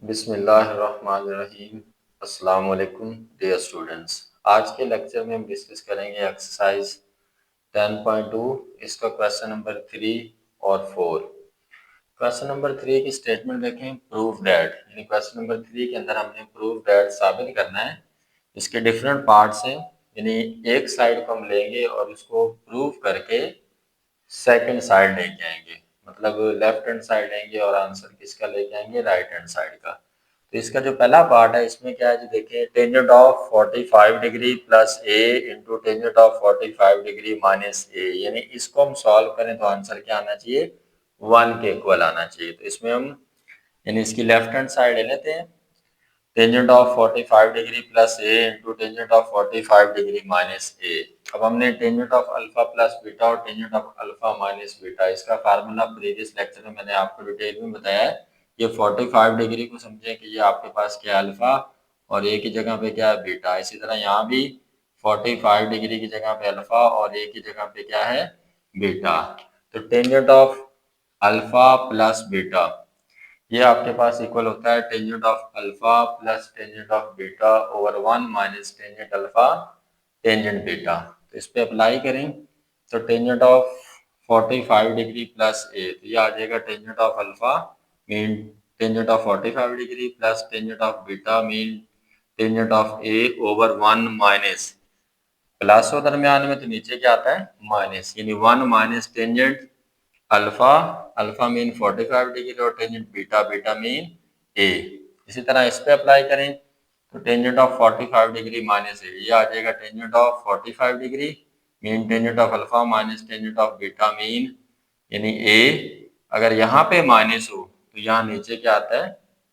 बिस्मिल्लाहिर्रहमानिर्रहीम। अस्सलाम वालेकुम डियर स्टूडेंट्स। आज के लेक्चर में हम डिस्कस करेंगे एक्सरसाइज 10.2, इसका क्वेश्चन नंबर 3 और 4। क्वेश्चन नंबर 3 की स्टेटमेंट देखें, प्रूव दैट। यानी क्वेश्चन नंबर 3 के अंदर हमने प्रूव दैट साबित करना है। इसके डिफरेंट पार्ट्स हैं, यानी एक साइड को हम लेंगे और उसको प्रूव करके सेकंड साइड लेके आएंगे, मतलब लेफ्ट हैंड साइड लेंगे और आंसर किसका लेके आएंगे, राइट हैंड साइड का। तो इसका जो पहला पार्ट है इसमें क्या है, जो देखिए tangent of 45 degree plus A into tangent of 45 degree minus A, यानी इसको हम सॉल्व करें तो आंसर क्या आना चाहिए, 1 के इक्वल आना चाहिए। तो इसमें हम यानी इसकी लेफ्ट हैंड साइड ले लेते हैं, tangent of 45 degree plus A into tangent of 45 degree minus A. अब हमने tangent of alpha plus beta और tangent of alpha minus beta, इसका फार्मूला प्रीवियस लेक्चर में मैंने आपको डिटेल में बताया है। ये 45 डिग्री को समझें कि ये आपके पास क्या है, अल्फा, और ए की जगह पे क्या है, बीटा। इसी तरह यहाँ भी 45 डिग्री की जगह पे अल्फा और ए की जगह पे क्या है, बीटा। तो tangent of alpha plus beta ये आपके पास इक्वल होता है tangent of alpha plus tangent of beta over 1 minus tangent alpha tangent beta. तो इस पे अप्लाई करें तो टेंजेंट ऑफ 45 डिग्री प्लस ए, तो ये आ जाएगा tangent of alpha mean tangent of 45 degree plus tangent of beta mean tangent of A over 1 minus, plus हो दरमियान में तो नीचे क्या आता है, माइनस, यानी 1 minus tangent alpha, alpha mean 45 degree और टेंजेंट बीटा, बीटा मीन ए। इसी तरह इस पे अप्लाई करें तो टेंजेंट ऑफ 45 डिग्री माइनस ए, ये आ जाएगा tangent of 45 degree mean tangent of alpha minus tangent of beta mean, यानी ए। अगर यहाँ पे माइनस हो तो यहाँ नीचे क्या आता है,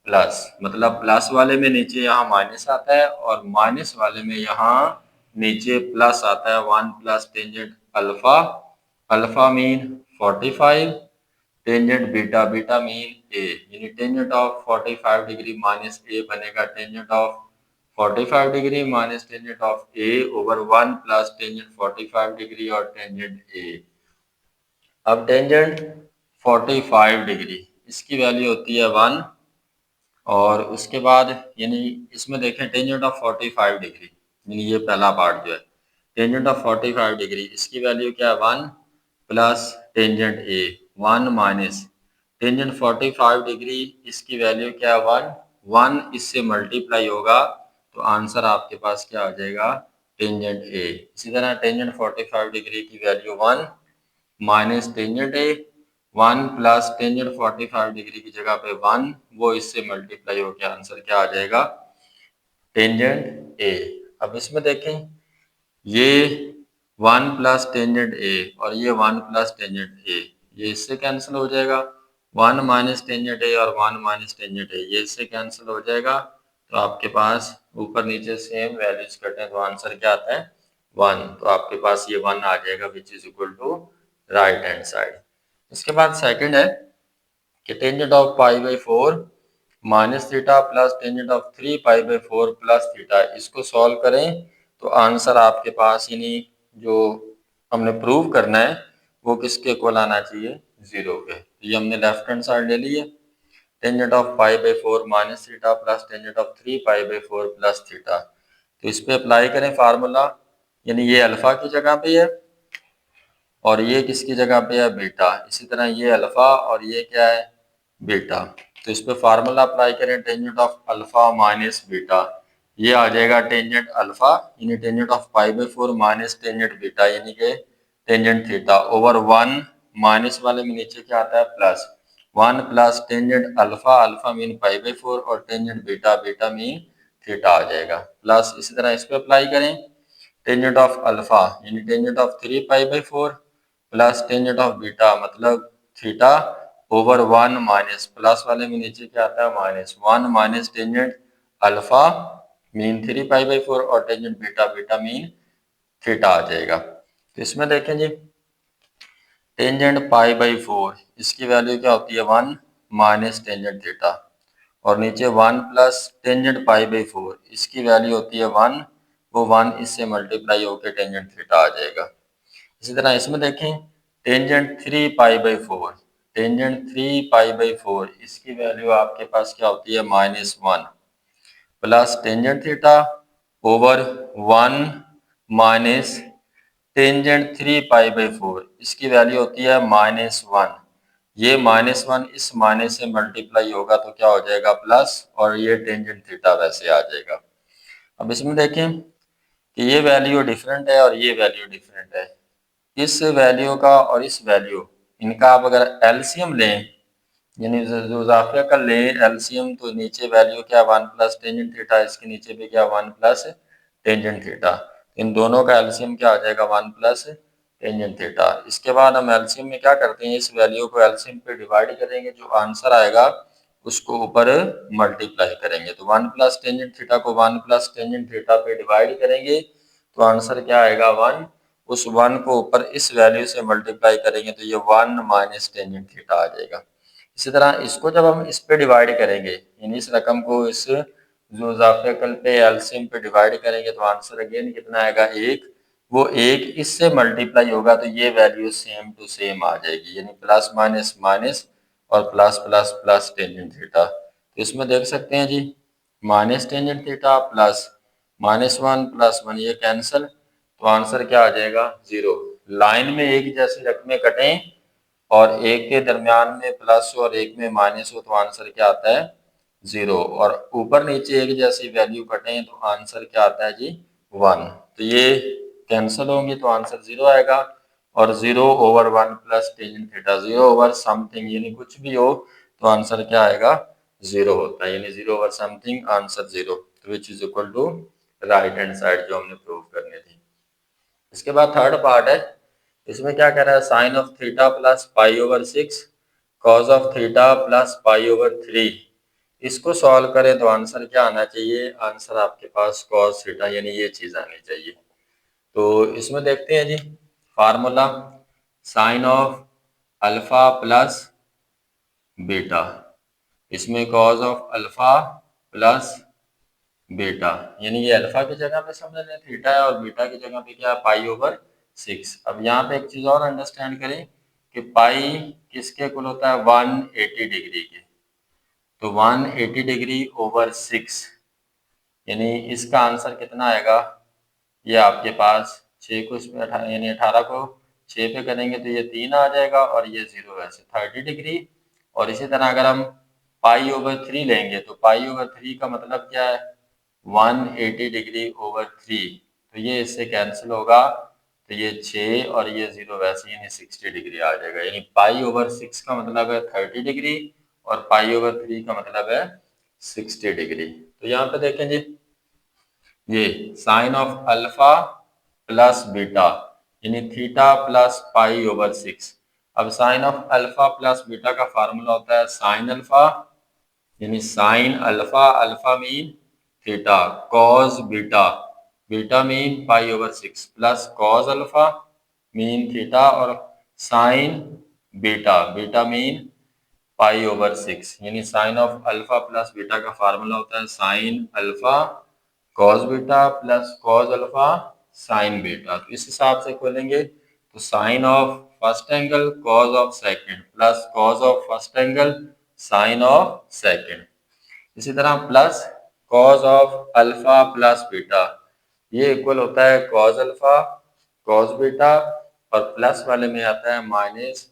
प्लस, मतलब प्लस वाले में नीचे यहाँ माइनस आता है और माइनस वाले में यहाँ नीचे प्लस आता है। 1 plus tangent alpha, alpha mean 45, tangent beta, beta mean A, यानी tangent of 45 degree minus A बनेगा tangent of 45 degree minus tangent of A over 1 plus tangent 45 degree और टेंजेंट ए। अब टेंजेंट 45 डिग्री इसकी value होती है 1, और उसके बाद यानी इसमें देखें टेंजेंट ऑफ 45 डिग्री, यानी ये पहला पार्ट जो है टेंजेंट ऑफ 45 डिग्री, इसकी वैल्यू क्या है, 1 प्लस टेंजेंट ए, 1 माइनस टेंजेंट 45 डिग्री, इसकी वैल्यू क्या है, 1, 1 इससे मल्टीप्लाई होगा तो आंसर आपके पास क्या आ जाएगा, टेंजेंट ए। इसी तरह टेंजेंट 45 डिग्री की वैल्यू 1 माइनस टेंजेंट ए, 1 प्लस टेंजेंट 45 डिग्री की जगह पे 1, वो इससे मल्टीप्लाई होकर आंसर क्या आ जाएगा, टेंजेंट ए। अब इसमें देखें ये 1 प्लस टेंजेंट ए और ये 1 प्लस टेंजेंट ए, ये इससे कैंसिल हो जाएगा। 1 माइनस टेंजेंट ए और 1 माइनस टेंजेंट ए ये इससे कैंसिल हो जाएगा। तो आपके पास ऊपर नीचे सेम वैल्यूज कटें तो आंसर क्या आता है, 1। तो आपके पास ये 1 आ जाएगा which is equal to right hand side. इसके बाद सेकंड है कि tangent of pi by 4 minus theta plus tangent of 3 pi by 4 plus theta, इसको सॉल्व करें तो आंसर आपके पास यानी जो हमने प्रूव करना है वो किसके इक्वल आना चाहिए, 0 के। तो ये हमने लेफ्ट हैंड साइड ले ली है, tangent of pi by 4 minus theta plus tangent of 3 pi by 4 plus theta. तो इस पे अप्लाई करें फार्मूला, यानी ये अल्फा की जगह पे है और ये किसकी जगह पे है, बीटा। इसी तरह ये अल्फा और ये क्या है, बीटा। तो इस पे फार्मूला अप्लाई करें tangent of alpha minus beta, ये आ जाएगा टेंजेंट अल्फा यानी tangent of pi by 4 minus tangent beta यानी कि टेंजेंट थीटा ओवर 1, माइनस वाले में नीचे क्या आता है, plus 1 plus tangent alpha, alpha mean pi by 4 और tangent beta, beta mean theta आ जाएगा प्लस। इसी तरह इस पे अप्लाई करें टेंजेंट ऑफ अल्फा यानी tangent of 3 pi by 4 plus tangent of beta मतलब थीटा ओवर 1 माइनस, प्लस वाले में नीचे क्या आता है, minus 1 minus tangent alpha mean 3 pi by 4 और tangent beta, beta mean theta आ जाएगा। तो इसमें देखें जी टेंजेंट पाई बाई 4 इसकी वैल्यू क्या होती है, 1 माइनस टेंजेंट थीटा, और नीचे 1 प्लस टेंजेंट पाई बाई 4 इसकी वैल्यू होती है 1, वो 1 इससे मल्टीप्लाई होकर टेंजेंट थीटा आ जाएगा। इसी तरह इसमें देखें टेंजेंट 3 पाई बाई 4 टेंजेंट 3 पाई/4 इसकी वैल्यू आपके पास क्या होती है -1 plus tangent theta over 1 minus tangent 3 पाई/4 इसकी वैल्यू होती है -1। ये -1 इस माइनस से मल्टीप्लाई होगा तो क्या हो जाएगा प्लस, और ये टेंजेंट थीटा वैसे आ जाएगा। अब इसमें देखें कि ये वैल्यू डिफरेंट है और ये वैल्यू डिफरेंट है। इस वैल्यू का और इस वैल्यू इनका आप अगर एलसीएम लें, यानी जो जाफिया का ले एलसीएम, तो नीचे वैल्यू क्या 1 प्लस टेंजेंट थीटा, इसके नीचे भी क्या 1 प्लस टेंजेंट थीटा। इन दोनों का एलसीएम क्या आ जाएगा 1 प्लस टेंजेंट थीटा। इसके बाद हम एलसीएम में क्या करते हैं, इस वैल्यू को एलसीएम पे डिवाइड करेंगे, जो आंसर आएगा उसको ऊपर मल्टीप्लाई करेंगे। तो 1 प्लस टेंजेंट थीटा को 1 प्लस टेंजेंट थीटा पे डिवाइड करेंगे तो आंसर क्या आएगा 1। उस 1 को ऊपर इस वैल्यू से मल्टीप्लाई करेंगे तो ये 1 माइनस टेंजेंट थीटा आ जाएगा। इसी तरह इसको जब हम इस पे डिवाइड करेंगे, यानी इस रकम को इस जो जाफिया कल पे एलसीएम पे डिवाइड करेंगे तो आंसर अगेन कितना आएगा 1। वो 1 इससे मल्टीप्लाई होगा तो ये वैल्यू सेम टू सेम आ जाएगी, यानी प्लस माइनस माइनस और plus plus plus tangent theta. तो इसमें देख सकते हैं जी minus tangent theta plus -1 plus 1 ये कैंसिल, तो आंसर क्या आ जाएगा 0। लाइन में एक जैसी रकमें कटें और एक के दरमियान में प्लस हो और एक में माइनस हो तो आंसर क्या आता है 0, और ऊपर नीचे एक जैसी वैल्यू कटें तो आंसर क्या आता है जी 1। तो ये कैंसिल होंगे तो आंसर 0 आएगा। और 0/1 प्लस टेंजेंट थीटा 0/समथिंग यानी कुछ भी हो तो आंसर क्या आएगा 0 होता है, यानी 0/समथिंग answer 0, which is equal to right hand side जो हमने प्रूव करनी थी। इसके बाद थर्ड पार्ट है, इसमें क्या कह रहा है साइन ऑफ थीटा प्लस पाई/6 कॉज ऑफ थीटा प्लस पाई/3। इसको सॉल्व करें तो आंसर क्या आना चाहिए, आंसर आपके पास कॉस थीटा यानी ये चीज आनी चाहिए। तो इसमें देखते हैं जी formula, sine of alpha plus beta, इसमें cos of alpha plus beta, यानी ये अल्फा की जगह पे समझ लें थीटा है और बीटा की जगह पे क्या है पाई/6। अब यहाँ पे एक चीज और अंडरस्टैंड करें कि पाई किसके इक्वल होता है 180 डिग्री के, तो 180 डिग्री ओवर 6 यानी इसका आंसर कितना आएगा, ये आपके पास 6 को इसमें यानी 18 को 6 पे करेंगे तो ये 3 आ जाएगा और ये 0 वैसे 30 डिग्री। और इसी तरह अगर हम पाई/3 लेंगे तो पाई/3 का मतलब क्या है 180 डिग्री ओवर 3, तो ये इससे कैंसिल होगा तो ये 6 और ये 0 वैसे यानी 60 डिग्री आ जाएगा, यानी पाई/6 का मतलब है 30 डिग्री और पाई/3 का मतलब है 60 डिग्री। तो यहाँ पे देखें जी ये sine of alpha plus beta यानी थीटा प्लस पाई/6। अब sine of alpha plus beta का फार्मूला होता है साइन अल्फा, यानी sine alpha, alpha mean theta, cos beta, beta mean पाई/6 plus cos alpha mean theta और साइन बीटा, बीटा मीन पाई/6, यानी sine of alpha plus beta का formula होता है sine alpha cos beta plus cos alpha sine beta. तो इस हिसाब से खोलेंगे तो sine of first angle cos of second plus cos of first angle sine of second. इसी तरह plus cos of alpha plus beta, ये इक्वल होता है कॉस अल्फा कॉस बीटा, और प्लस वाले में आता है minus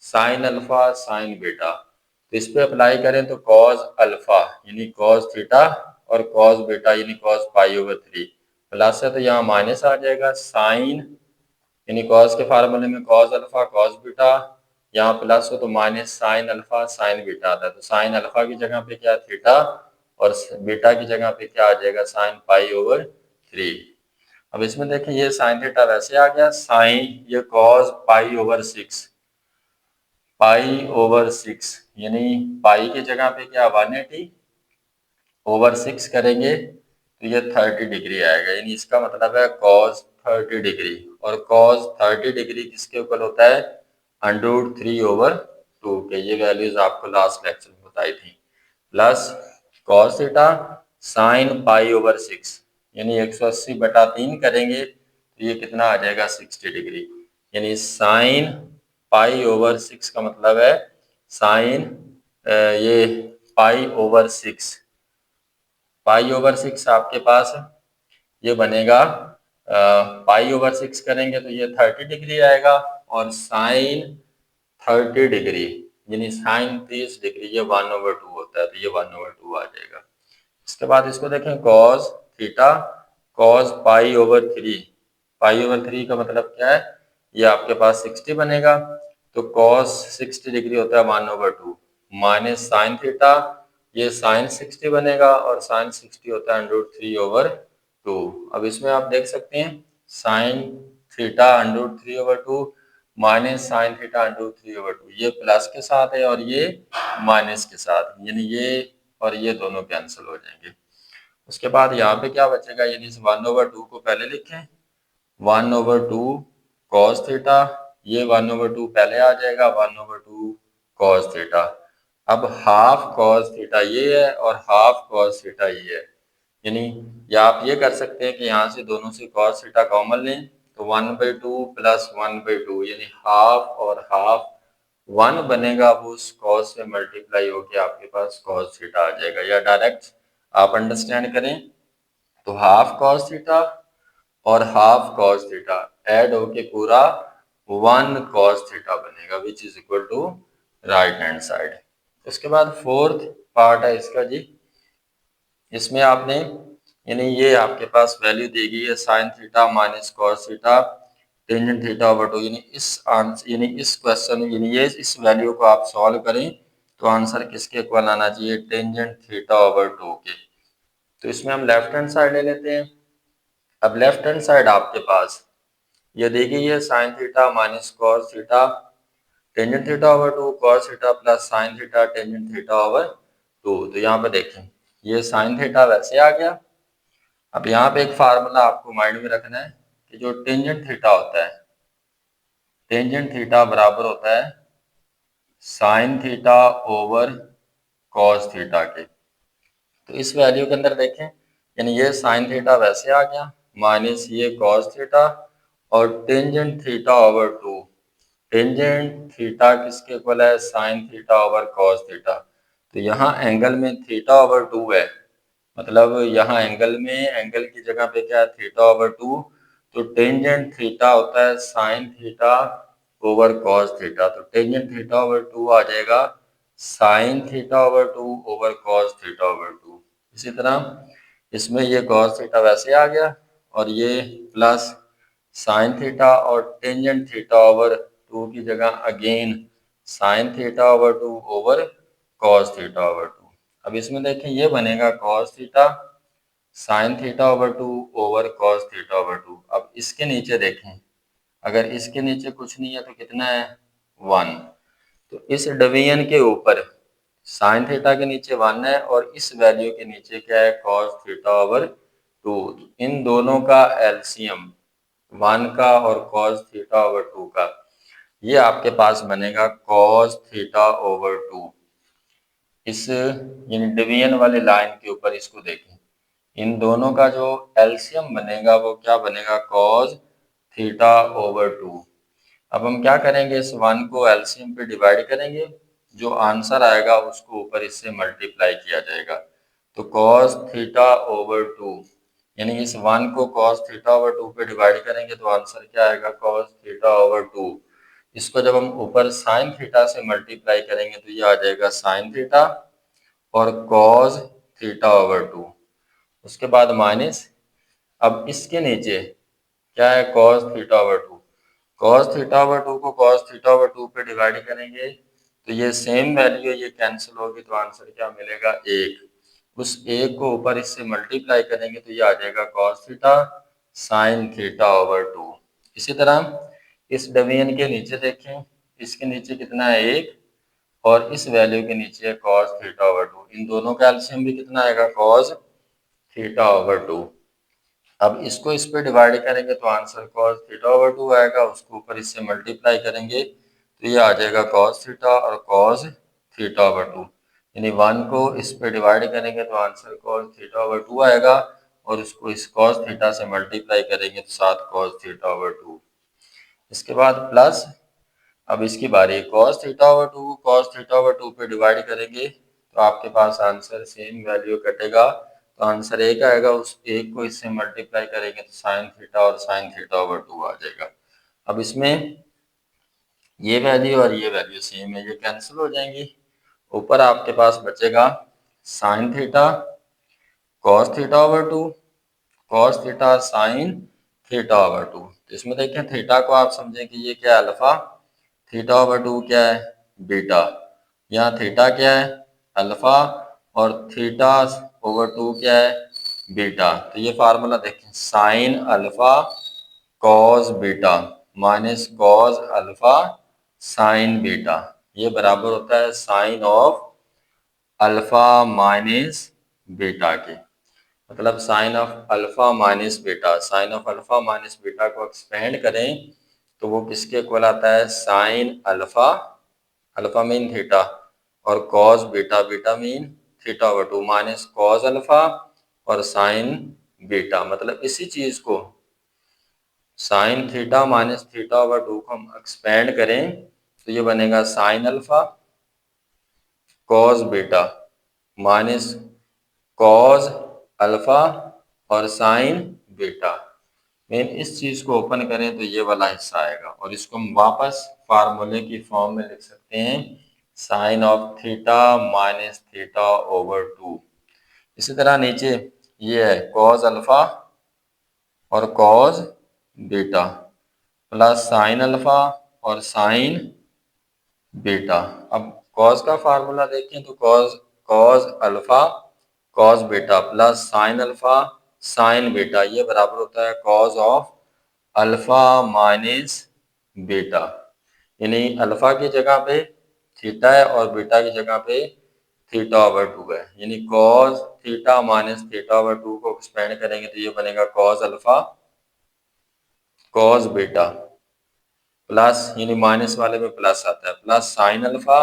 sine alpha sine beta. तो इस पे अप्लाई करें तो कॉस अल्फा यानी कॉस थीटा और कॉस बीटा यानी कॉस पाई/3, प्लस है तो यहाँ माइनस आ जाएगा साइन यानी कॉस के फार्मूले में कॉस अल्फा कॉस बीटा, यहाँ प्लस हो तो minus sine alpha sine beta आता है, तो साइन अल्फा की जगह पे क्या थीटा और बीटा की जगह पे क्या आ जाएगा साइन पाई/3। अब इसमें देखें ये साइन थीटा वैसे आ गया, साइन ये कॉस पाई/6, पाई/6 यानी पाई की जगह पे क्या 180 ओवर 6 करेंगे तो ये 30 डिग्री आएगा, यानी इसका मतलब है कॉस 30 डिग्री, और कॉस 30 डिग्री किसके इक्वल होता है √3/2 के, ये वैल्यूज आपको लास्ट लेक्चर में बताई थी, प्लस कॉस थीटा साइन पाई/6 यानी 180/3 करेंगे तो ये कितना आ जाएगा 60 डिग्री, यानी साइन पाई/6 का मतलब है साइन ये पाई/6, पाई/6 आपके पास ये बनेगा पाई/6 करेंगे तो ये 30 डिग्री आएगा, और साइन 30 डिग्री यानी साइन 30 डिग्री ये 1/2 होता है, तो ये 1/2 आ जाएगा। इसके बाद इसको देखें कॉस थीटा, कॉस पाई/3, पाई/3 का मतलब क्या है, ये आपके पास 60 बनेगा, तो कॉस 60 डिग्री होता है 1/2 माइनस साइन थीटा, ये साइन 60 बनेगा, और साइन 60 होता है √3/2। अब इसमें आप देख सकते हैं sine theta √3/2 minus sine theta √3/2, ये प्लस के साथ है और ये माइनस के साथ, यानी ये और ये दोनों कैंसिल हो जाएंगे। उसके बाद यहाँ पे क्या बचेगा, यानी इस 1/2 को पहले लिखें, 1/2 कॉस थीटा, ये 1/2 पहले आ जाएगा, 1/2 कॉस थीटा। अब हाफ कॉस थीटा ये है और हाफ कॉस थीटा ये है, यानी या आप ये कर सकते हैं कि यहाँ से दोनों से कॉस थीटा कॉमन लें, तो 1/2 प्लस 1/2 यानी हाफ और हाफ 1 बनेगा, वो उस कॉस से मल्टीप्लाई होके आपके पास कॉस थीटा आ जाएगा। या डायरेक्ट आप अंडरस्टैंड करें तो हाफ कॉस थीटा और हाफ कॉस थीटा ऐड होके पूरा 1 कॉस थीटा बनेगा, which is equal to right hand side. उसके बाद फोर्थ पार्ट है इसका जी, इसमें आपने यानी ये आपके पास वैल्यू दी गई है sine theta minus cos theta tangent थीटा/2, यानी इस आंसर यानी इस क्वेश्चन यानी ये इस वैल्यू को आप सॉल्व करें तो आंसर किसके इक्वल आना चाहिए, टेंजेंट थीटा/2 के। तो इसमें हम लेफ्ट हैंड साइड ले लेते हैं। अब लेफ्ट हैंड साइड आपके पास ये दी गई है sine theta minus cos theta tangent थीटा/2 cos theta plus sine theta tangent थीटा/2। तो यहाँ पे देखें ये साइन थीटा वैसे आ गया। अब यहाँ पे एक फार्मूला आपको माइंड में रखना है कि जो टेंजेंट थीटा होता है, टेंजेंट थीटा बराबर होता है sine theta over cos theta के। तो इस वैल्यू के अंदर देखें यानी ये साइन थीटा वैसे आ गया माइनस ये कॉस थीटा और टेंजेंट थीटा/2। टेंजेंट थीटा किसके इक्वल है, sine theta over cos theta. तो यहाँ एंगल में थीटा/2 है, मतलब यहाँ एंगल में एंगल की जगह पे क्या है थीटा/2, तो टेंजेंट थीटा होता है sine theta over cos theta, तो टेंजेंट थीटा/2 आ जाएगा साइन थीटा/2 ओवर कॉस थीटा/2। इसी तरह इसमें ये कॉस थीटा वैसे आ गया और ये प्लस साइन थीटा और टेंजेंट थीटा/2 की जगह अगेन साइन थीटा/2 ओवर कॉस थीटा/2। अब इसमें देखें ये बनेगा cos theta sine थीटा/2 over cos थीटा/2। अब इसके नीचे देखें, अगर इसके नीचे कुछ नहीं है तो कितना है 1, तो इस डिवीजन के ऊपर साइन थीटा के नीचे 1 है और इस वैल्यू के नीचे क्या है कॉस थीटा/2। इन दोनों का एलसीएम 1 का और कॉस थीटा/2 का, ये आपके पास बनेगा कॉस थीटा/2। इस यानी डिवीजन वाले लाइन के ऊपर इसको देखें, इन दोनों का जो एलसीएम बनेगा वो क्या बनेगा कॉस थीटा/2। अब हम क्या करेंगे, इस 1 को एलसीएम पे डिवाइड करेंगे, जो आंसर आएगा उसको ऊपर इससे मल्टीप्लाई किया जाएगा। तो कॉस थीटा/2 यानी इस 1 को कॉस थीटा/2 पे डिवाइड करेंगे तो आंसर क्या आएगा कॉस थीटा/2। इसको जब हम ऊपर साइन थीटा से मल्टीप्लाई करेंगे तो ये आ जाएगा साइन थीटा और कॉस थीटा/2। उसके बाद माइनस, अब इसके नीचे क्या है कॉस थीटा/2, कॉस थीटा/2 को कॉस थीटा/2 पे डिवाइड करेंगे तो ये सेम वैल्यू ये कैंसिल होगी, तो आंसर क्या मिलेगा 1। उस 1 को ऊपर इससे मल्टीप्लाई करेंगे तो ये आ जाएगा कॉस थीटा साइन थीटा/2। इसी तरह इस डिवीजन के नीचे देखें, इसके नीचे कितना है 1 और इस वैल्यू के नीचे है कॉस थीटा/2, इन दोनों का एलसीएम भी कितना आएगा कॉस थीटा/2। अब इसको इस पे डिवाइड करेंगे तो आंसर cos थीटा/2 आएगा, उसको ऊपर इससे मल्टीप्लाई करेंगे तो ये आ जाएगा cos थीटा और cos थीटा/2, यानी 1 को इस पे डिवाइड करेंगे तो आंसर cos थीटा/2 आएगा और उसको इस cos थीटा से मल्टीप्लाई करेंगे तो साथ cos थीटा/2। इसके बाद प्लस अब इसकी बारी cos theta over 2 cos theta over 2 पे डिवाइड करेंगे तो आपके पास आंसर सेम वैल्यू कटेगा, तो आंसर एक आएगा, उस एक को इससे मल्टीप्लाई करेंगे तो साइन थीटा और साइन थीटा ओवर 2 आ जाएगा। अब इसमें ये वैल्यू और ये वैल्यू सेम है, ये कैंसिल हो जाएंगी। ऊपर आपके पास बचेगा sine theta cos theta over 2 cos theta sine theta over 2। तो इसमें देखें थीटा को आप समझें कि ये क्या है, अल्फा, थीटा ओवर 2 क्या है, बीटा। यहाँ थीटा क्या है, अल्फा, और थीटा ओवर 2 क्या है, बीटा। तो ये फार्मूला देखें, sine alpha cos beta minus cos alpha sine beta, ये बराबर होता है sine of alpha minus beta के। मतलब sine of alpha minus beta, sine of alpha minus beta को एक्सपेंड करें तो वो किसके इक्वल आता है, sine alpha, alpha mean theta, और cos beta, beta mean theta over 2 minus cos alpha और साइन बीटा। मतलब इसी चीज को sine theta minus theta over 2 को हम एक्सपेंड करें तो ये बनेगा sign alpha cos beta minus cos alpha और साइन बीटा। मेन इस चीज को ओपन करें तो ये वाला हिस्सा आएगा, और इसको हम वापस फार्मूले की फॉर्म में लिख सकते हैं, sine of theta minus theta over 2। इसी तरह नीचे ये है कॉस अल्फा और cos beta plus sine alpha और साइन बीटा। अब कॉस का फार्मूला देखें तो cos cos alpha cos beta plus sine alpha sine beta, ये बराबर होता है cos of alpha minus beta. यानी अल्फा की जगह पे थीटा है और बीटा की जगह पे थीटा ओवर 2 है, यानी cos theta minus theta over 2 को एक्सपेंड करेंगे तो ये बनेगा cos alpha cos beta plus, यानी माइनस वाले में प्लस आता है, प्लस साइन अल्फा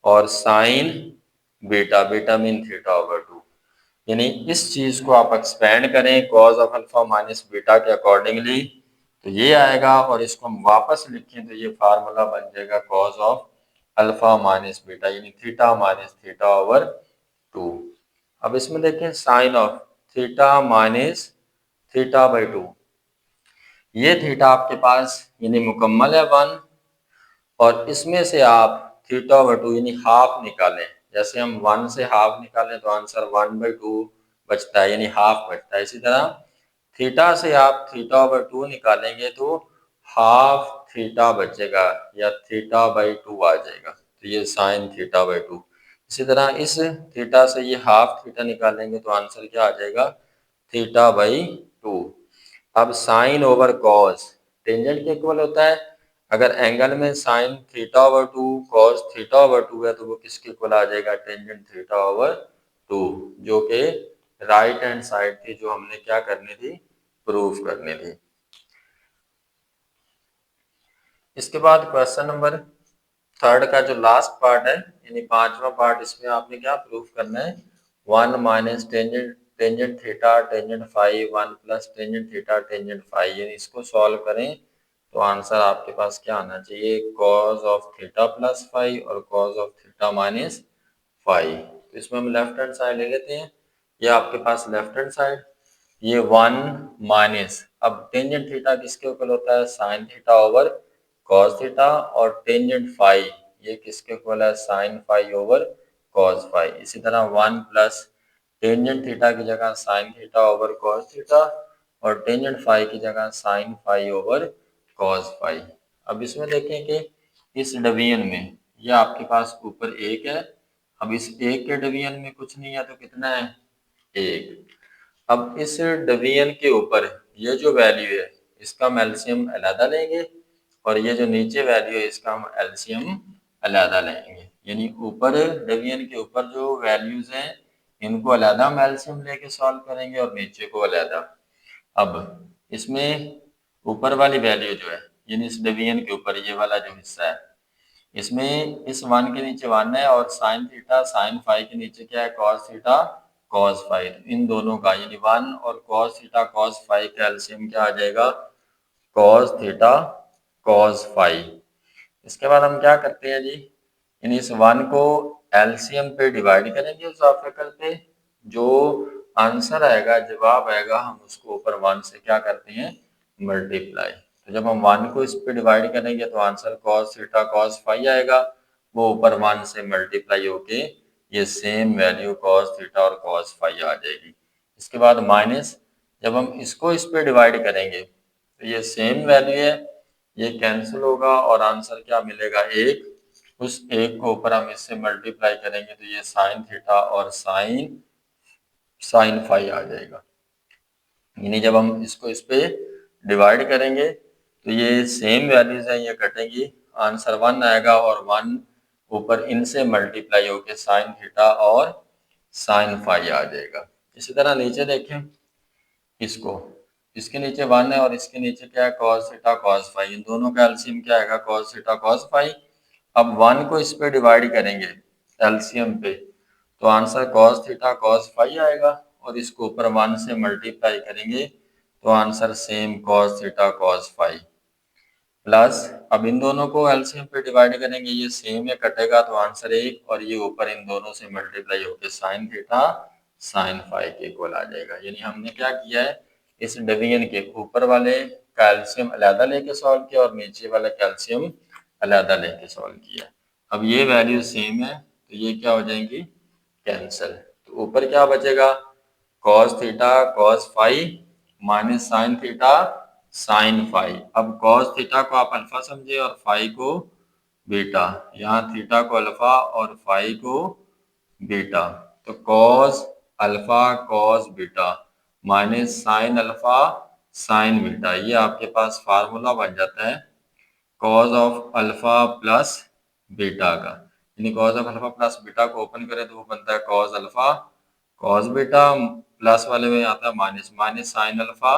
और sine beta, beta mean theta over 2। यानी इस चीज को आप एक्सपेंड करें cos of alpha minus beta के अकॉर्डिंगली तो ये आएगा, और इसको हम वापस लिखें तो ये फार्मूला बन जाएगा cos of alpha minus beta, यानी थीटा माइनस थीटा ओवर 2। अब इसमें देखें sine of theta minus theta by 2, ये थीटा आपके पास यानी मुकम्मल है 1, और इसमें से आप थीटा ओवर 2 यानी हाफ निकालें। जैसे हम 1 से हाफ निकालें तो आंसर 1/2 बचता है, यानी हाफ बचता है। इसी तरह थीटा से आप थीटा ओवर 2 निकालेंगे तो हाफ थीटा बचेगा या थीटा बाई 2 आ जाएगा, तो ये साइन थीटा बाई 2। इसी तरह इस थीटा से ये हाफ थीटा निकालेंगे तो आंसर क्या आ जाएगा, थीटा बाई 2। अब साइन ओवर कॉस टेंजेंट के इक्वल होता है। अगर एंगल में sign theta over 2 cos theta over 2 है तो वो किसके इक्वल आ जाएगा, टेंजेंट थीटा ओवर 2, जो कि राइट हैंड साइड थी जो हमने क्या करनी थी, प्रूफ करनी थी। इसके बाद क्वेश्चन नंबर थर्ड का जो लास्ट पार्ट है यानी पांचवा पार्ट, इसमें आपने क्या प्रूफ करना है, 1 minus tangent tangent theta tangent phi 1 plus tangent theta tangent phi, यानी इसको सॉल्व करें तो आंसर आपके पास क्या आना चाहिए, cos of theta plus phi और cos of theta minus phi. तो इसमें हम लेफ्ट हैंड साइड ले लेते हैं, ये आपके पास लेफ्ट हैंड साइड, ये 1 माइनस, अब टेंजेंट थीटा किसके इक्वल होता है, sine theta over cos theta, और टेंजेंट फाई ये किसके इक्वल है, sine phi over cos phi. इसी तरह 1 प्लस टेंजेंट थीटा की जगह sine theta over cos theta, और टेंजेंट फाई की जगह sine phi over cos phi. अब इसमें देखें कि इस डिवीजन में ये आपके पास ऊपर एक है, अब इस एक के डिवीजन में कुछ नहीं है तो कितना है, एक। अब इस डिवीजन के ऊपर ये जो वैल्यू है इसका हम एलसीएम अलहदा लेंगे, और ये जो नीचे वैल्यू है इसका हम एलसीएम अलहदा लेंगे। यानी ऊपर डिवीजन के ऊपर जो वैल्यूज हैं इनको अलहदा हम एलसीएम लेके सॉल्व करेंगे और नीचे को अलहदा। अब इसमें ऊपर वाली वैल्यू जो है यानी इस डिवीजन के ऊपर ये वाला जो हिस्सा है, इसमें इस 1 के नीचे 1 है और साइन थीटा साइन फाई के नीचे क्या है, कॉस थीटा कॉस फाई। इन दोनों का यानी 1 और कॉस थीटा कॉस फाई का एलसीएम क्या आ जाएगा, कॉस थीटा कॉस फाई। इसके बाद हम क्या करते हैं जी, यानी इस 1 को एलसीएम पे डिवाइड करेंगे उस ऑब्स्टेकल पे, जो आंसर आएगा, जवाब आएगा, हम उसको ऊपर 1 से क्या करते हैं, मल्टीप्लाई। तो जब हम 1 को इस पे डिवाइड करेंगे तो answer cos theta cos phi आएगा, वो ऊपर 1 से मल्टीप्लाई होके ये सेम वैल्यू कॉस थीटा और कॉस फाई आ जाएगी। इसके बाद माइनस, जब हम इसको इस पे डिवाइड करेंगे तो ये सेम वैल्यू है, ये कैंसिल होगा और आंसर क्या मिलेगा, 1। उस 1 को ऊपर हम इससे मल्टीप्लाई करेंगे तो ये साइन थीटा और साइन फाई आ जाएगा। यानी जब हम इसको इस पे डिवाइड करेंगे तो ये सेम वैल्यूज हैं, ये कटेंगी, आंसर 1 आएगा और 1 ऊपर इनसे मल्टीप्लाई होके साइन थीटा और साइन फाई आ जाएगा। इसी तरह नीचे देखें इसको, इसके नीचे 1 है और इसके नीचे क्या है, cos थीटा cos फाई, इन दोनों का एलसीएम क्या आएगा, cos थीटा cos फाई। अब 1 को इस पे डिवाइड करेंगे एलसीएम पे तो answer cos theta cos phi आएगा और इसको ऊपर 1 से मल्टीप्लाई करेंगे तो answer same cos theta cos phi plus, अब इन दोनों को एलसीएम पे डिवाइड करेंगे, ये सेम है, कटेगा तो आंसर 1 और ये ऊपर इन दोनों से मल्टीप्लाई होकर साइन थीटा साइन फाई के इक्वल आ जाएगा। यानी हमने क्या किया है, इस डिवीजन के ऊपर वाले का एलसीएम अलहदा लेके सॉल्व किया और नीचे वाला कैल्शियम अलहदा लेके सॉल्व किया। अब ये वैल्यू सेम है तो ये क्या हो जाएंगी, कैंसिल। तो ऊपर क्या बचेगा, cos theta cos phi minus sine theta sine phi. अब cos थीटा को आप अल्फा समझे और फाई को बीटा, यहाँ थीटा को अल्फा और फाई को बीटा, तो cos alpha cos beta minus sine alpha sine beta, ये आपके पास फार्मूला बन जाता है cause of alpha plus beta का। यानी cause of alpha plus beta को ओपन करें तो वो बनता है cause alpha cos beta, plus वाले में आता है minus minus sine alpha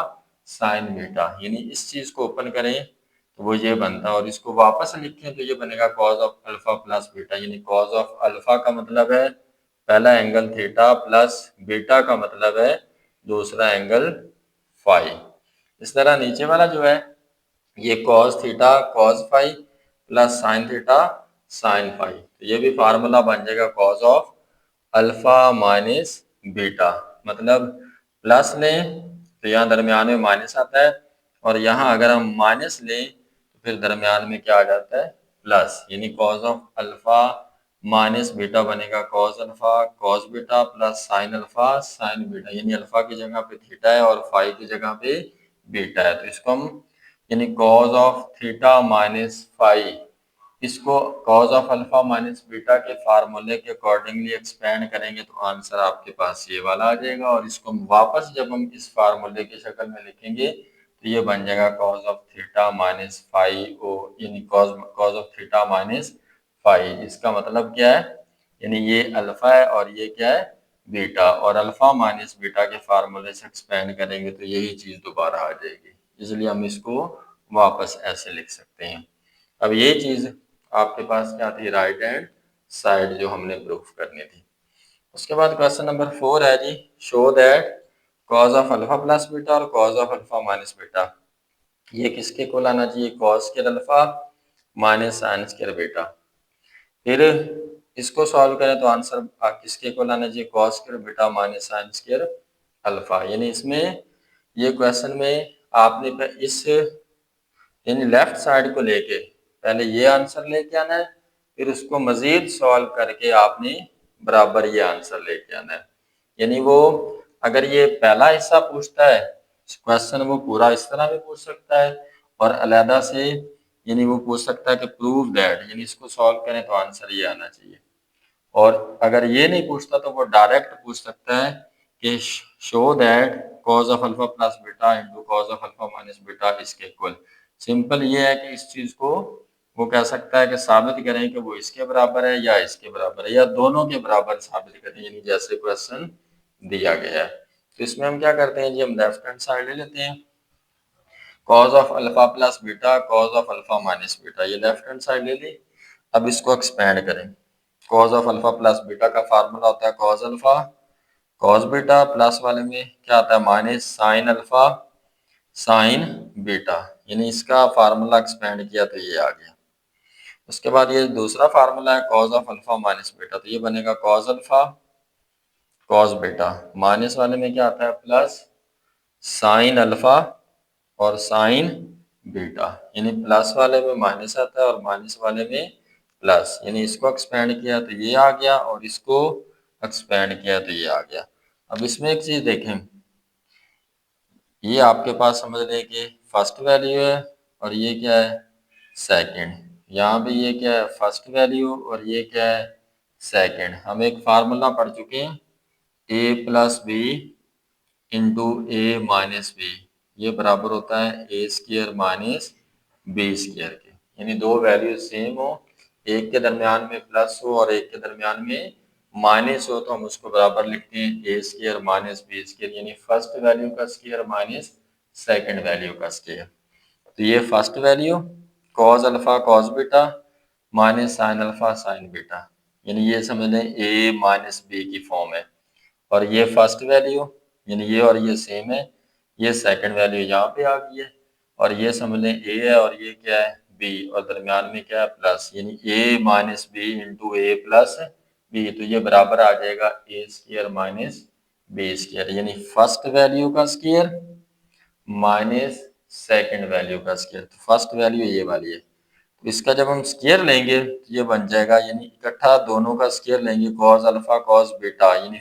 sine beta. यानी इस चीज को ओपन करें तो वो ये बनता है और इसको वापस लिखें तो ये बनेगा cause of alpha plus beta. यानी कॉज ऑफ अल्फा का मतलब है पहला एंगल थीटा प्लस बीटा का मतलब है दूसरा एंगल फाई। इस तरह नीचे वाला जो है ये cos theta cos phi plus sine theta sine phi, तो ये भी फार्मूला बन जाएगा cos of alpha minus beta, मतलब प्लस लें तो यहाँ दरमियान में माइनस आता है और यहाँ अगर हम माइनस लें तो फिर दरमियान में क्या आ जाता है, प्लस। यानी cos of alpha minus beta बनेगा cos alpha cos beta plus sine alpha sine beta. यानी अल्फा की जगह पे थीटा है और फाई की जगह पे बीटा है, तो इसको हम यानी cos of theta minus phi, इसको cos of alpha minus beta के फार्मूले के अकॉर्डिंगली एक्सपेंड करेंगे तो आंसर आपके पास ये वाला आ जाएगा और इसको हम वापस जब हम इस फार्मूले की शक्ल में लिखेंगे तो ये बन जाएगा cos of theta minus phi ओ, यानी cos of theta minus phi. इसका मतलब क्या है, यानी ये अल्फा है और ये क्या है, बीटा, और अल्फा माइनस बीटा के फार्मूले से एक्सपेंड करेंगे तो यही चीज दोबारा आ जाएगी, इसलिए हम इसको वापस ऐसे लिख सकते हैं। अब ये चीज आपके पास क्या थी, राइट हैंड साइड जो हमने प्रूफ करनी थी। उसके बाद क्वेश्चन नंबर 4 है जी, show that cos of alpha plus beta और cos of alpha minus beta ये किसके को लाना चाहिए, cos square alpha minus sine square beta. फिर इसको सॉल्व करें तो आंसर किसके को लाना चाहिए, cos square beta minus sine square alpha. यानी इसमें ये क्वेश्चन में आपने इस यानी लेफ्ट साइड को लेके पहले ये आंसर लेके आना है, फिर उसको मजीद सॉल्व करके आपने बराबर ये आंसर लेके आना है। यानी वो अगर ये पहला हिस्सा पूछता है क्वेश्चन, वो पूरा इस तरह भी पूछ सकता है और अलहदा से यानी वो पूछ सकता है कि प्रूव दैट, यानी इसको सॉल्व करें तो आंसर ये आना चाहिए। और अगर ये नहीं पूछता तो वो डायरेक्ट पूछ सकता है कि show that cos of alpha plus beta into cos of alpha minus beta इसके इक्वल। सिंपल ये है कि इस चीज को वो कह सकता है कि साबित करें कि वो इसके बराबर है या इसके बराबर है या दोनों के बराबर साबित करें, यानी जैसे क्वेश्चन दिया गया है। तो इसमें हम क्या करते हैं जी, हम लेफ्ट हैंड साइड ले लेते हैं, cause of alpha plus beta cause of alpha minus beta, ये लेफ्ट हैंड साइड ले ली। अब इसको एक्सपेंड करें, cause of alpha plus beta का फार्मूला होता है cause alpha cos beta, plus वाले में क्या आता है minus sine alpha sine beta, यानी इसका फार्मूला एक्सपेंड किया तो ये आ गया। उसके बाद ये दूसरा फार्मूला है cause of alpha minus beta, तो ये बनेगा cause alpha cos beta, minus वाले में क्या आता है प्लस साइन अल्फा और साइन बीटा, यानी प्लस वाले में माइनस आता है और माइनस वाले में प्लस, यानी इसको एक्सपेंड किया तो ये आ गया और इसको एक्सपेंड किया तो ये आ गया। अब इसमें एक चीज देखें, ये आपके पास समझ लें कि फर्स्ट वैल्यू है और ये क्या है सेकंड, यहाँ पे ये क्या है फर्स्ट वैल्यू और ये क्या है सेकंड। हम एक फार्मूला पढ़ चुके हैं ए प्लस बी इंटू ए माइनस बी, ये बराबर होता है ए स्क्र माइनस बी स्क्र के, यानी दो वैल्यू सेम हो, एक के दरमियान में प्लस हो और एक के दरमियान में माइनस हो, तो हम उसको बराबर लिखते हैं ए स्क्र माइनस बी स्क्र, यानी फर्स्ट वैल्यू का स्क्र माइनस सेकंड वैल्यू का स्क्र। तो ये first value cos alpha cos beta minus sine alpha sine beta, यानी ये समझ लें ए माइनस बी की फॉर्म है। और ये फर्स्ट वैल्यू यानी ये और ये सेम है, ये सेकंड वैल्यू यहाँ पे आ गई है और ये समझ लें ए है और ये क्या है बी और दरमियान में क्या है प्लस, यानी ए माइनस बी इंटू ए प्लस बी, तो ये बराबर आ जाएगा ए स्क्र माइनस बी स्क्र, यानी फर्स्ट वैल्यू का स्क्र माइनस सेकंड वैल्यू का स्क्र। तो फर्स्ट वैल्यू ये वाली है, तो इसका जब हम स्क्वायर लेंगे तो ये बन जाएगा, यानी इकट्ठा दोनों का स्क्वायर लेंगे कॉस अल्फा कॉस बीटा, यानी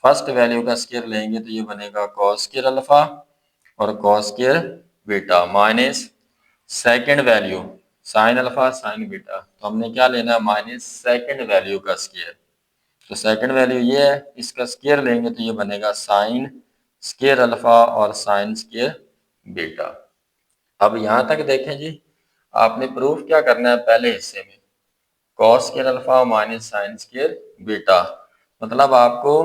फर्स्ट वैल्यू का स्क्वायर लेंगे तो ये बनेगा कॉस स्क्वायर अल्फा और cos square beta minus second value sign alpha sine beta, तो हमने क्या लेना है माइनस सेकंड वैल्यू का स्क्वायर, तो सेकंड वैल्यू ये है, इसका स्क्वायर लेंगे तो ये बनेगा साइन स्क्वायर अल्फा और साइन स्क्वायर बीटा। अब यहाँ तक देखें जी, आपने प्रूफ क्या करना है पहले हिस्से में cos square alpha minus sine square beta, मतलब आपको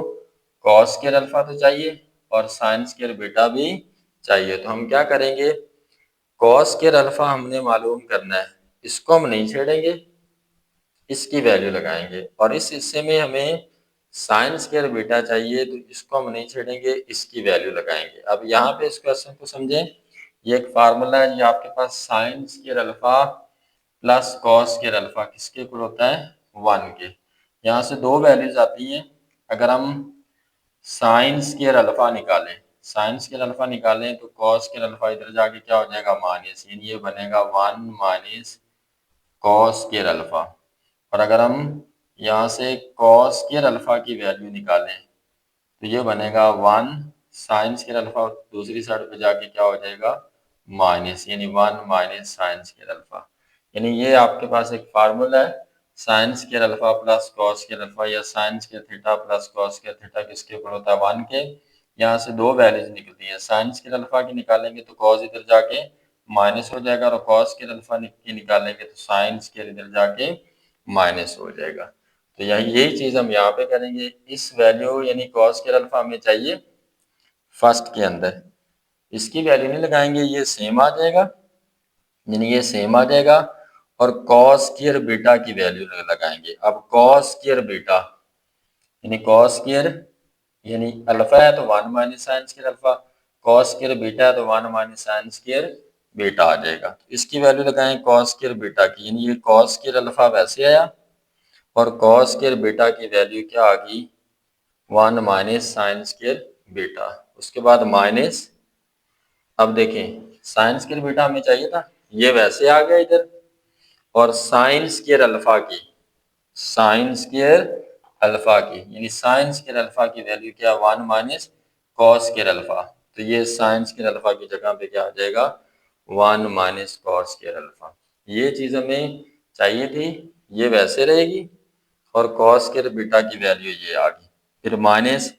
कॉस स्क्वायर अल्फा तो चाहिए और साइन स्क्वायर बीटा भी चाहिए। तो हम क्या करेंगे, कॉस स्क्वायर अल्फा हमने मालूम करना है, इसको हम नहीं छेड़ेंगे, इसकी वैल्यू लगाएंगे, और इस हिस्से में हमें साइन स्क्वायर बीटा चाहिए तो इसको हम नहीं छेड़ेंगे, इसकी वैल्यू लगाएंगे। अब यहाँ पे इस क्वेश्चन को समझें, ये एक फार्मूला है जी, आपके पास sine square alpha plus cos square alpha किसके इक्वल होता है 1 के, यहाँ से दो वैल्यूज आती हैं, अगर हम साइन स्क्वायर अल्फा निकालें, साइन स्क्वायर अल्फा निकालें तो कॉस स्क्वायर अल्फा इधर जाके क्या हो जाएगा माइनस, यानी ये बनेगा 1 माइनस कॉस स्क्वायर अल्फा, और अगर हम यहाँ से कॉस स्क्वायर अल्फा की वैल्यू निकालें तो ये बनेगा 1 साइन स्क्वायर अल्फा, दूसरी साइड पे जाके क्या हो जाएगा माइनस, यानी 1 माइनस साइन स्क्वायर अल्फा, यानी ये आपके पास एक फार्मूला है sine square alpha plus cos square alpha या sine square theta plus cos square theta किसके ऊपर होता है 1 के, यहाँ से दो वैल्यूज निकलती हैं, साइन स्क्वायर अल्फा की निकालेंगे तो कॉस इधर जाके माइनस हो जाएगा और कॉस स्क्वायर अल्फा की निकालेंगे तो साइन स्क्वायर इधर जाके माइनस हो जाएगा। तो यही चीज हम यहाँ पे करेंगे, इस वैल्यू यानी कॉस स्क्वायर अल्फा हमें चाहिए फर्स्ट के अंदर, इसकी वैल्यू नहीं लगाएंगे, ये सेम आ जाएगा, यानी ये सेम आ जाएगा, और कॉस स्क्वायर बीटा की वैल्यू लगाएंगे। अब कॉस स्क्वायर बीटा यानी कॉस स्क्वायर यानी अल्फा है तो 1 minus sine square alpha, cos square beta है तो 1 माइनस साइन स्क्वायर बीटा आ जाएगा। तो इसकी वैल्यू लगाएं कॉस स्क्वायर बीटा की, यानी ये कॉस स्क्वायर अल्फा वैसे आया और कॉस स्क्वायर बीटा की वैल्यू क्या आ गई 1 माइनस साइन स्क्वायर बीटा, उसके बाद माइनस, अब देखें साइन स्क्वायर बीटा हमें चाहिए था, ये वैसे आ गया इधर, और साइन स्क्वायर अल्फा की, साइन स्क्वायर अल्फा की यानी साइन स्क्वायर अल्फा की वैल्यू क्या 1 माइनस कॉस स्क्वायर अल्फा, तो ये साइन स्क्वायर अल्फा की जगह पे क्या आ जाएगा 1 माइनस कॉस स्क्वायर अल्फा, ये चीज हमें चाहिए थी, ये वैसे रहेगी और कॉस स्क्वायर बीटा की वैल्यू ये आ गई, फिर माइनस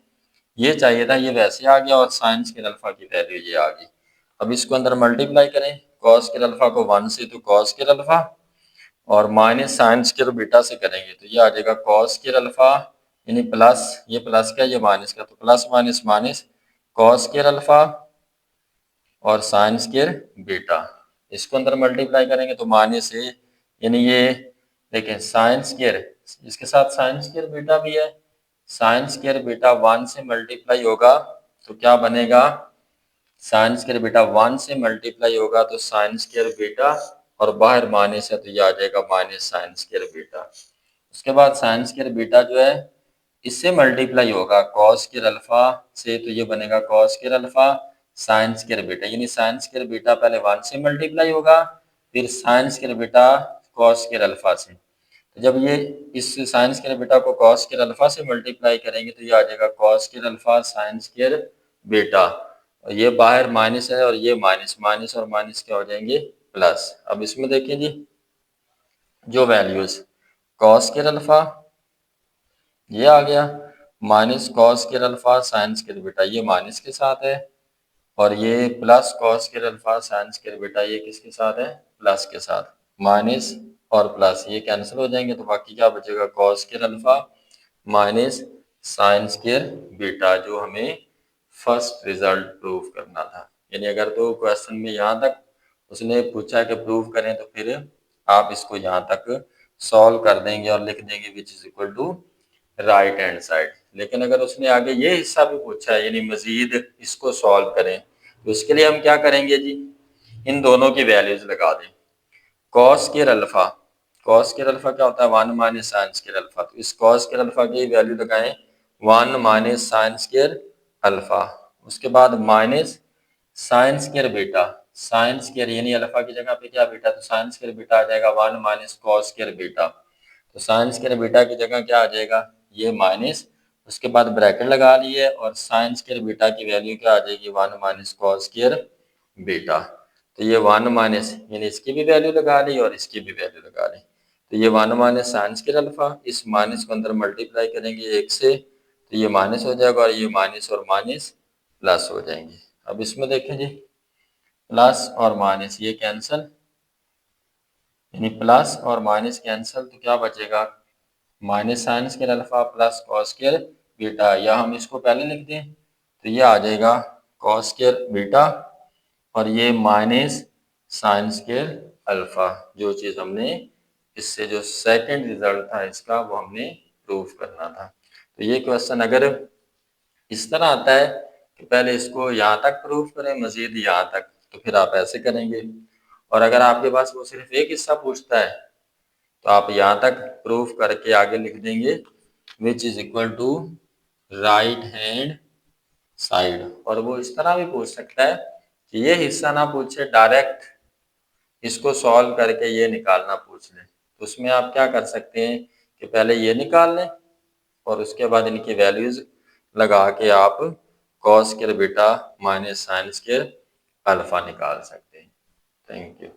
ये चाहिए था, ये वैसे आ गया और साइन स्क्वायर अल्फा की वैल्यू ये आ गई। अब इसको अंदर मल्टीप्लाई करें, कॉस स्क्वायर अल्फा को 1 से तो कॉस स्क्वायर अल्फा और माइनस साइन स्क्वायर बीटा से करेंगे तो ये आ जाएगा कॉस स्क्वायर अल्फा, यानी प्लस, ये प्लस का ये माइनस का, तो plus minus minus cos square alpha और साइन स्क्वायर बीटा, इसको अंदर मल्टीप्लाई करेंगे तो माइनस है, यानी ये देखें साइन स्क्वायर, इसके साथ साइन स्क्वायर बीटा भी है, साइन स्क्वायर बीटा 1 से मल्टीप्लाई होगा तो क्या बनेगा, साइन स्क्वायर बीटा 1 से मल्टीप्लाई होगा तो साइन स्क्वायर बीटा और बाहर माइनस है तो ये आ जाएगा माइनस साइन स्क्वायर बीटा। उसके बाद साइन स्क्वायर बीटा जो है इससे मल्टीप्लाई होगा कॉस स्क्वायर अल्फा से, तो ये बनेगा cos square alpha sign square beta, यानी साइन स्क्वायर बीटा पहले 1 से मल्टीप्लाई होगा, फिर sign square beta cos square alpha से। तो जब ये इस साइन स्क्वायर बीटा को कॉस स्क्वायर अल्फा से मल्टीप्लाई करेंगे तो ये आ जाएगा cos square alpha sign square beta, और ये बाहर माइनस है और ये माइनस, माइनस और माइनस क्या हो जाएंगे प्लस। अब इसमें देखिए जी जो वैल्यूज कॉस स्क्वायर अल्फा ये आ गया, minus cos square alpha sign square beta ये माइनस के साथ है, और ये plus cos square alpha sign square beta ये किसके साथ है प्लस के साथ। माइनस और प्लस ये कैंसिल हो जाएंगे तो बाकी क्या बचेगा cos square alpha minus sine square beta, जो हमें फर्स्ट रिजल्ट प्रूव करना था। यानी अगर तो क्वेश्चन में यहाँ तक उसने पूछा है कि प्रूव करें तो फिर आप इसको यहाँ तक सॉल्व कर देंगे और लिख देंगे which is equal to right hand side. लेकिन अगर उसने आगे ये हिस्सा भी पूछा है यानी मजीद इसको सॉल्व करें, तो उसके लिए हम क्या करेंगे जी, इन दोनों की वैल्यूज लगा दें। Cos square alpha, cos square alpha क्या होता है 1 माइनस साइन स्क्वायर अल्फा, तो इस कॉस स्क्वायर अल्फा की वैल्यू लगाएं 1 माइनस साइन स्क्वायर अल्फा। उसके बाद minus sine square beta, sine square यानी अल्फा की जगह पे क्या बीटा, तो साइन स्क्वायर बीटा आ जाएगा 1 माइनस कॉस स्क्वायर बीटा, तो साइन स्क्वायर बीटा की जगह क्या आ जाएगा ये माइनस, उसके बाद ब्रैकेट लगा लिए और साइन स्क्वायर बीटा की वैल्यू क्या आ जाएगी 1 माइनस कॉस स्क्वायर बीटा। तो ये 1 माइनस यानी इसकी भी वैल्यू लगा ली और इसकी भी वैल्यू लगा ली, तो ये 1 माइनस साइन स्क्वायर अल्फा, इस माइनस को अंदर मल्टीप्लाई करेंगे 1 से तो ये माइनस हो जाएगा और ये माइनस और माइनस प्लस हो जाएंगे। अब इसमें देखें जी प्लस और माइनस ये कैंसिल, यानी प्लस और माइनस कैंसिल तो क्या बचेगा minus sine square alpha plus cos square beta, या हम इसको पहले लिख दें तो ये आ जाएगा कॉस स्क्वायर बीटा और ये माइनस साइन स्क्वायर अल्फा, जो चीज़ हमने इससे जो सेकंड रिजल्ट था इसका वो हमने प्रूव करना था। तो ये क्वेश्चन अगर इस तरह आता है कि पहले इसको यहाँ तक प्रूव करें मजीद यहाँ तक, तो फिर आप ऐसे करेंगे, और अगर आपके पास वो सिर्फ एक हिस्सा पूछता है तो आप यहाँ तक प्रूफ करके आगे लिख देंगे which is equal to right hand side. और वो इस तरह भी पूछ सकता है कि ये हिस्सा ना पूछे, डायरेक्ट इसको सॉल्व करके ये निकालना पूछ ले, तो उसमें आप क्या कर सकते हैं कि पहले ये निकाल लें और उसके बाद इनकी वैल्यूज लगा के आप cos square beta minus sine square alpha निकाल सकते हैं। Thank you.